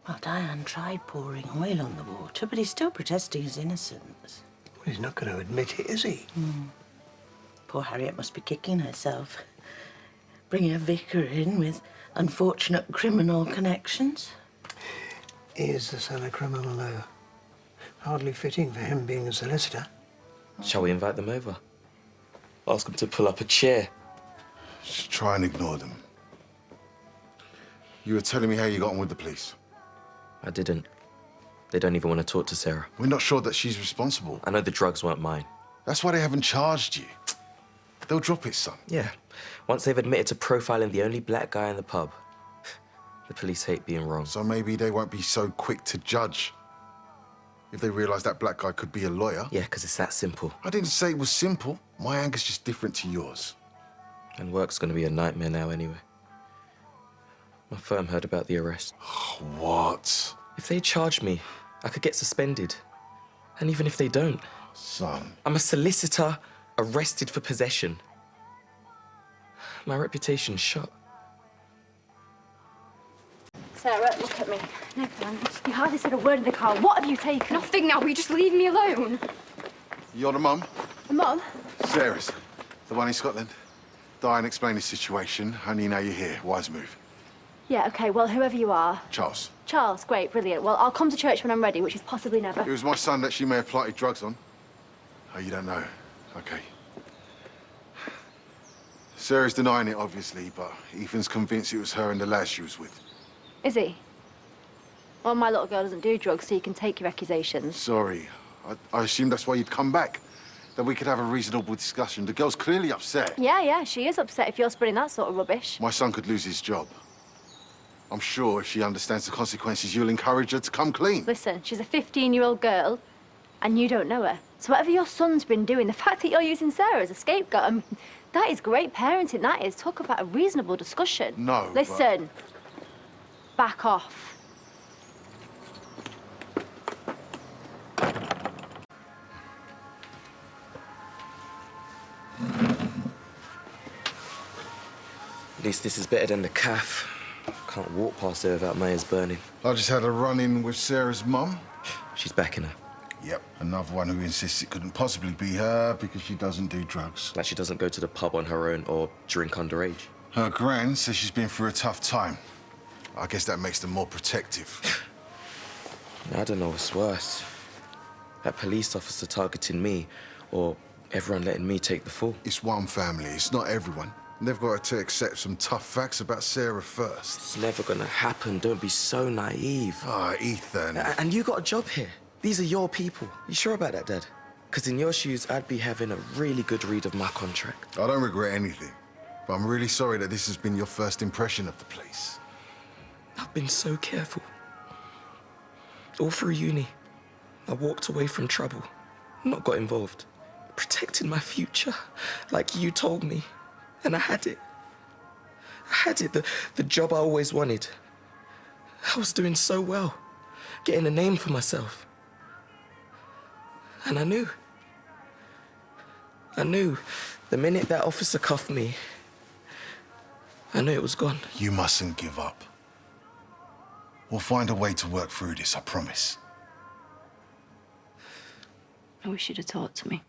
Well, Diane tried pouring oil on the water, but he's still protesting his innocence. Well, he's not going to admit it, is he? Poor Harriet must be kicking herself. Bringing a vicar in with unfortunate criminal connections. He is the son of criminal, though. Hardly fitting for him being a solicitor. Shall we invite them over? Ask them to pull up a chair. Just try and ignore them. You were telling me how you got on with the police. I didn't. They don't even want to talk to Sarah. We're not sure that she's responsible. I know the drugs weren't mine. That's why they haven't charged you. They'll drop it, son. Yeah. Once they've admitted to profiling the only black guy in the pub, the police hate being wrong. So maybe they won't be so quick to judge. If they realise that black guy could be a lawyer. Yeah, because it's that simple. I didn't say it was simple. My anger's just different to yours. And work's going to be a nightmare now anyway. My firm heard about the arrest. What? If they charge me, I could get suspended. And even if they don't... Son. I'm a solicitor arrested for possession. My reputation's shot. Sarah, look at me. No thanks. You hardly said a word in the car. What have you taken? Nothing now. Will you just leave me alone? You're the mum? Mum? Sarah's. The one in Scotland. Diane explained the situation. Only now you're here. Wise move. Yeah, OK, well, whoever you are. Charles. Charles, great, brilliant. Well, I'll come to church when I'm ready, which is possibly never. It was my son that she may have planted drugs on. Oh, you don't know? OK. Sarah's denying it, obviously, but Ethan's convinced it was her and the lad she was with. Is he? Well, my little girl doesn't do drugs, so you can take your accusations. Sorry. I assumed that's why you'd come back. That we could have a reasonable discussion. The girl's clearly upset. Yeah, she is upset if you're spreading that sort of rubbish. My son could lose his job. I'm sure if she understands the consequences, you'll encourage her to come clean. Listen, she's a 15-year-old girl, and you don't know her. So whatever your son's been doing, the fact that you're using Sarah as a scapegoat, I mean, that is great parenting, that is. Talk about a reasonable discussion. No, Listen, back off. At least this is better than the calf. Can't walk past her without my ears burning. I just had a run-in with Sarah's mum. She's backing her. Yep, another one who insists it couldn't possibly be her because she doesn't do drugs. Like she doesn't go to the pub on her own or drink underage. Her gran says she's been through a tough time. I guess that makes them more protective. I don't know what's worse. That police officer targeting me or everyone letting me take the fall. It's one family, it's not everyone. They've got to accept some tough facts about Sarah first. It's never gonna happen. Don't be so naive. Ah, Ethan. And you got a job here. These are your people. You sure about that, Dad? Because in your shoes, I'd be having a really good read of my contract. I don't regret anything, but I'm really sorry that this has been your first impression of the place. I've been so careful. All through uni, I walked away from trouble, not got involved. Protected my future, like you told me. And I had it. I had it, the job I always wanted. I was doing so well, getting a name for myself. And I knew. The minute that officer cuffed me, I knew it was gone. You mustn't give up. We'll find a way to work through this, I promise. I wish you'd have talked to me.